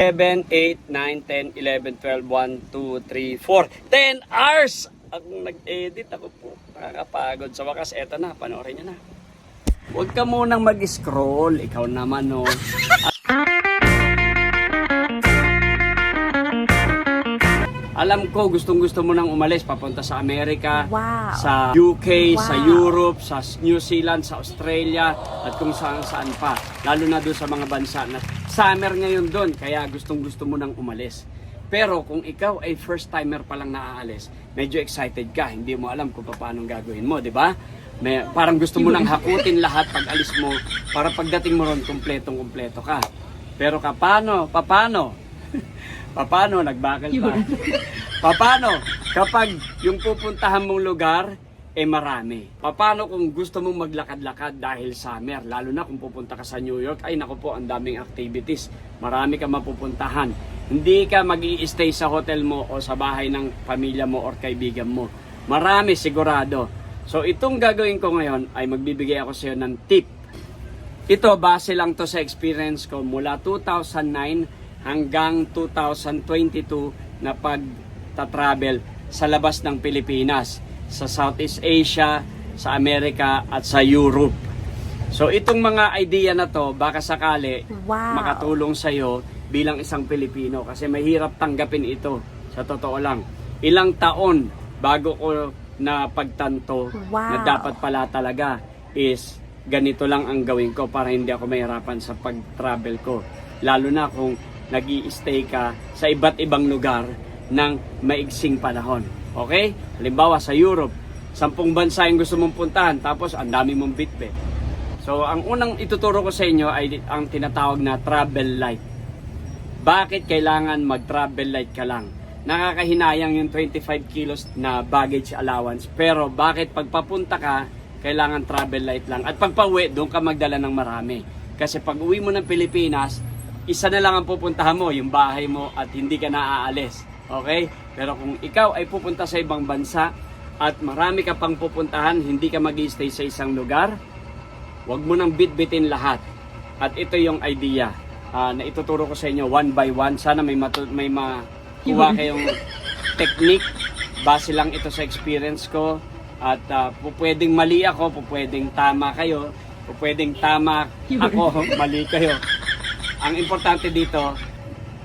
7, 8, 9, 10, 11, 12, 1, 2, 3, 4. 10 hours! Ang nag-edit ako po. Nakakapagod. Sa wakas, eto na. Panoorin nyo na. Huwag ka munang mag-scroll. Ikaw naman, no. Alam ko, gustong-gusto mo nang umalis. Papunta sa Amerika, sa UK, sa Europe, sa New Zealand, sa Australia, at kung saan-saan pa. Lalo na doon sa mga bansa na summer ngayon doon. Kaya gustong-gusto mo nang umalis. Pero kung ikaw ay first timer pa lang naaalis, medyo excited ka, hindi mo alam kung paano gagawin mo, di ba? Parang gusto mo nang hakutin lahat pag alis mo para pagdating mo ron kumpletong-kumpleto ka. Pero paano? Paano? Nagbakal pa. Paano? Kapag yung pupuntahan mong lugar, marami. Paano kung gusto mong maglakad-lakad dahil summer? Lalo na kung pupunta ka sa New York, ay naku po, ang daming activities. Marami ka mapupuntahan. Hindi ka mag-i-stay sa hotel mo o sa bahay ng pamilya mo or kaibigan mo. Marami sigurado. So itong gagawin ko ngayon ay magbibigay ako sa iyo ng tip. Ito base lang to sa experience ko mula 2009 hanggang 2022 na pagta-travel sa labas ng Pilipinas, sa Southeast Asia, sa Amerika at sa Europe. So itong mga idea na to baka sakali makatulong sa iyo bilang isang Pilipino kasi mahirap tanggapin ito sa totoo lang. Ilang taon bago ko na pagtanto na dapat pala talaga is ganito lang ang gawin ko para hindi ako mahirapan sa pag-travel ko. Lalo na kung nag-i-stay ka sa iba't ibang lugar ng maigsing panahon. Okay? Halimbawa sa Europe, 10 bansa yung gusto mong puntahan tapos ang dami mong bitbit. So ang unang ituturo ko sa inyo ay ang tinatawag na travel light. Bakit kailangan mag-travel light ka lang? Nakakahinayang yung 25 kilos na baggage allowance. Pero bakit pagpapunta ka, kailangan travel light lang. At pagpa-uwi, doon ka magdala ng marami. Kasi pag uwi mo ng Pilipinas, isa na lang ang pupuntahan mo, yung bahay mo at hindi ka na aalis. Okay? Pero kung ikaw ay pupunta sa ibang bansa at marami ka pang pupuntahan, hindi ka mag-i-stay sa isang lugar, huwag mo nang bitbitin lahat. At ito yung idea na ituturo ko sa inyo one by one. Sana may makuha kayong technique. Base lang ito sa experience ko. At pwedeng mali ako, pwedeng tama kayo, pwedeng tama ako, mali kayo. Ang importante dito,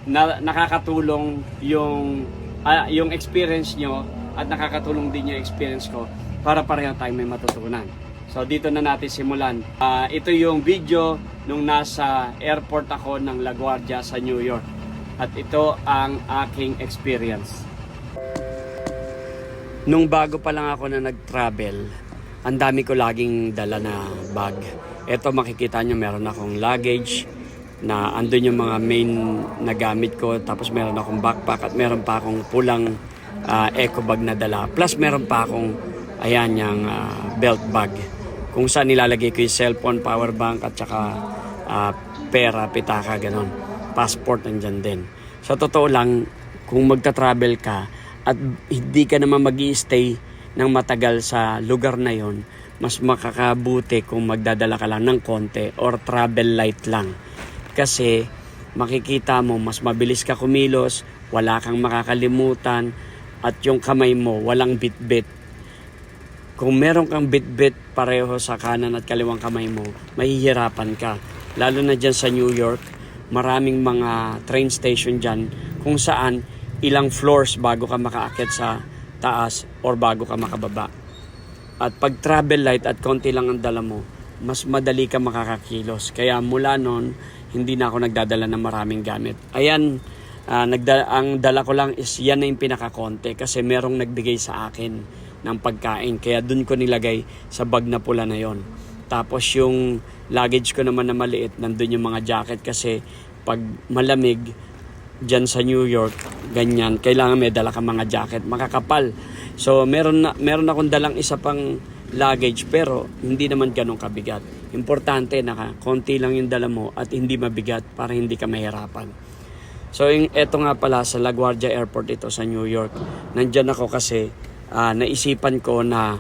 na nakakatulong yung experience nyo at nakakatulong din yung experience ko para pareho tayong may matutunan. So dito na natin simulan. Ito yung video nung nasa airport ako ng LaGuardia sa New York. At ito ang aking experience. Nung bago pa lang ako na nag-travel, ang dami ko laging dala na bag. Ito makikita nyo, meron akong luggage na andun yung mga main na gamit ko. Tapos meron akong backpack at meron pa akong pulang eco bag na dala. Plus meron pa akong ayan yung belt bag kung saan nilalagay ko yung cellphone, power bank at saka pera, pitaka, ganon. Passport nandyan din. Sa totoo lang, kung magta-travel ka at hindi ka naman mag-i-stay ng matagal sa lugar na yon, mas makakabuti kung magdadala ka lang ng konti or travel light lang. Kasi makikita mo, mas mabilis ka kumilos, wala kang makakalimutan, at yung kamay mo, walang bitbit. Kung meron kang bitbit pareho sa kanan at kaliwang kamay mo, mahihirapan ka. Lalo na dyan sa New York, maraming mga train station dyan kung saan ilang floors bago ka makaakyat sa taas or bago ka makababa. At pag travel light at konti lang ang dala mo, mas madali ka makakakilos. Kaya mula noon, hindi na ako nagdadala ng maraming gamit. Ayan, ang dala ko lang is yan na yung pinakakonte kasi merong nagbigay sa akin ng pagkain. Kaya dun ko nilagay sa bag na pula na yon. Tapos yung luggage ko naman na maliit, nandun yung mga jacket kasi pag malamig dyan sa New York, ganyan, kailangan may dala ka mga jacket, makakapal. So meron akong dalang isa pang luggage pero hindi naman ganun kabigat. Importante na konti lang yung dala mo at hindi mabigat para hindi ka mahirapan. So eto nga pala sa LaGuardia Airport ito sa New York. Nandyan ako kasi naisipan ko na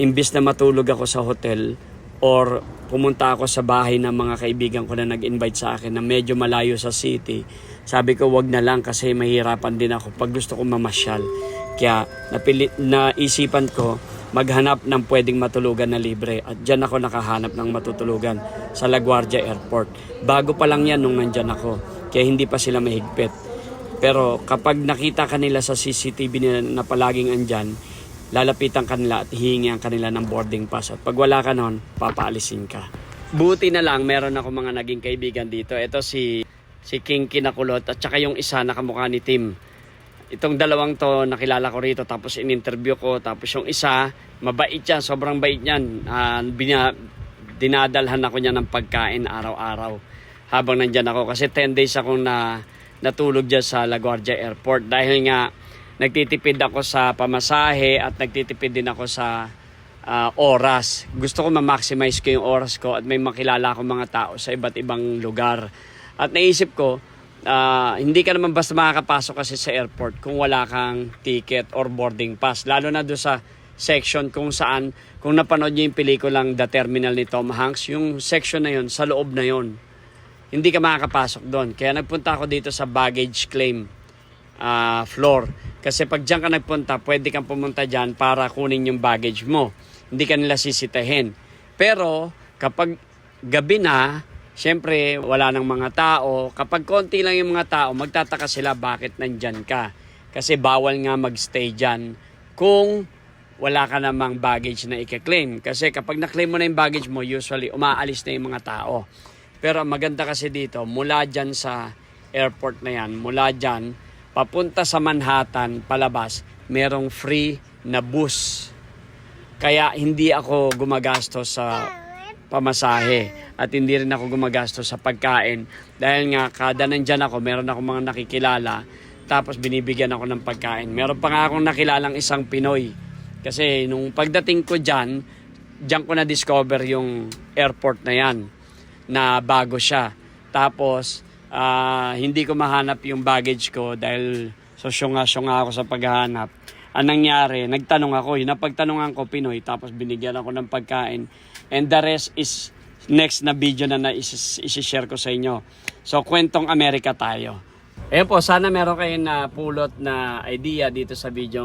imbis na matulog ako sa hotel or pumunta ako sa bahay ng mga kaibigan ko na nag-invite sa akin na medyo malayo sa city, sabi ko wag na lang kasi mahirapan din ako pag gusto ko mamasyal. Kaya naisipan ko maghanap ng pwedeng matulugan na libre at dyan ako nakahanap ng matutulugan sa LaGuardia Airport. Bago pa lang yan nung nandyan ako, kaya hindi pa sila mahigpit. Pero kapag nakita kanila sa CCTV na palaging andyan, lalapitan kanila at hihingihan kanila ng boarding pass. At pag wala ka nun, papaalisin ka. Buti na lang, meron ako mga naging kaibigan dito. Ito si King Kinakulot at saka yung isa na kamukha ni Tim. Itong dalawang to nakilala ko rito tapos in-interview ko. Tapos yung isa, mabait yan, sobrang bait yan. Dinadalhan ako niya ng pagkain araw-araw habang nandyan ako. Kasi 10 days akong natulog dyan sa LaGuardia Airport. Dahil nga nagtitipid ako sa pamasahe at nagtitipid din ako sa oras. Gusto ko ma-maximize ko yung oras ko at may makilala akong mga tao sa iba't ibang lugar. At naisip ko, hindi ka naman basta makakapasok kasi sa airport kung wala kang ticket or boarding pass. Lalo na doon sa section kung saan, kung napanood niyo yung pelikulang The Terminal ni Tom Hanks, yung section na yun, sa loob na yun. Hindi ka makakapasok doon. Kaya nagpunta ako dito sa baggage claim floor. Kasi pag dyan ka nagpunta, pwede kang pumunta dyan para kunin yung baggage mo. Hindi ka nila sisitahin. Pero kapag gabi na, syempre wala nang mga tao. Kapag konti lang yung mga tao, magtataka sila bakit nandyan ka. Kasi bawal nga magstay dyan kung wala ka namang baggage na i-claim. Kasi kapag na-claim mo na yung baggage mo, usually umaalis na yung mga tao. Pero maganda kasi dito, mula dyan sa airport na yan, mula dyan, papunta sa Manhattan, palabas, merong free na bus. Kaya hindi ako gumagastos sa pamasahe at hindi rin ako gumagastos sa pagkain. Dahil nga, kada nandyan ako, meron ako mga nakikilala, tapos binibigyan ako ng pagkain. Meron pa nga akong nakilalang isang Pinoy. Kasi nung pagdating ko dyan ko na-discover yung airport na yan, na bago siya. Tapos, hindi ko mahanap yung baggage ko dahil syunga ako sa paghahanap. Ang nangyari, nagtanong ako, yung napagtanungan ko Pinoy, tapos binigyan ako ng pagkain. And the rest is next na video na isi-share ko sa inyo. So, kwentong Amerika tayo. Ayan po, sana meron kayong napulot na idea dito sa video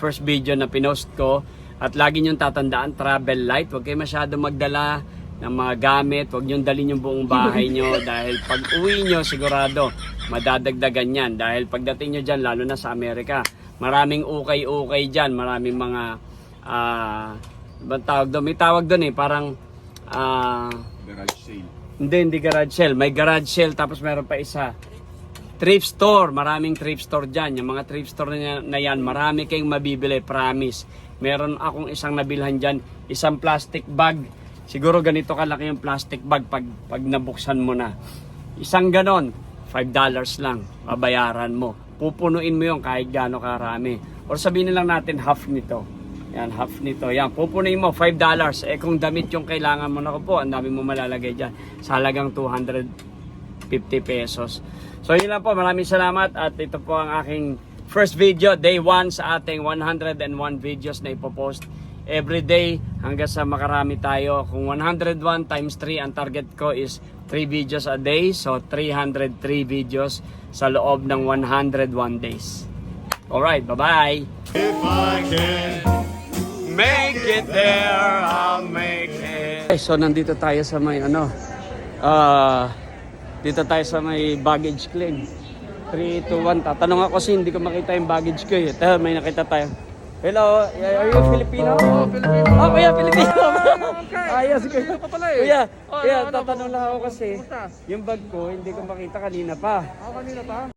first video na pinost ko. At lagi niyong tatandaan, travel light. Huwag kayo masyado magdala ng mga gamit. Huwag niyong dalhin yung buong bahay niyo dahil pag uwi niyo, sigurado madadagdagan yan. Dahil pagdating niyo dyan, lalo na sa Amerika, maraming ukay-ukay dyan. Maraming mga, may tawag doon parang, garage sale. Hindi garage sale. May garage sale, tapos meron pa isa. Thrift store, maraming thrift store dyan. Yung mga thrift store na yan, marami kayong mabibili, promise. Meron akong isang nabilhan dyan, isang plastic bag. Siguro ganito kalaki yung plastic bag pag nabuksan mo na. Isang ganon, $5 lang, babayaran mo. Pupunuin mo yung kahit gaano karami. Or sabihin na lang natin half nito. Yan, half nito. Yan, pupunuin mo, $5. Kung damit yung kailangan mo na po, ang dami mo malalagay dyan. Sa halagang 250 pesos. So yun lang po, maraming salamat at ito po ang aking first video, day 1 sa ating 101 videos na ipopost every day hanggang sa makarami tayo. Kung 101 times 3, ang target ko is 3 videos a day. So 303 videos sa loob ng 101 days. Alright, bye-bye! If I can Make it there, I'll make it. So nandito tayo sa may dito tayo sa may baggage claim. 3, 2, 1. Tatanong ako kasi hindi ko makita yung baggage ko eh. May nakita tayo. Hello, are you Filipino? Oo, Filipino. Oh, kuya, Filipino. Okay. Ayos, kuya. Filipino ka pala eh. Kuya, Oh, kuya, ano tatanong lang ako kasi Kumusta? yung bag ko hindi ko makita kanina pa. Ako kanina pa.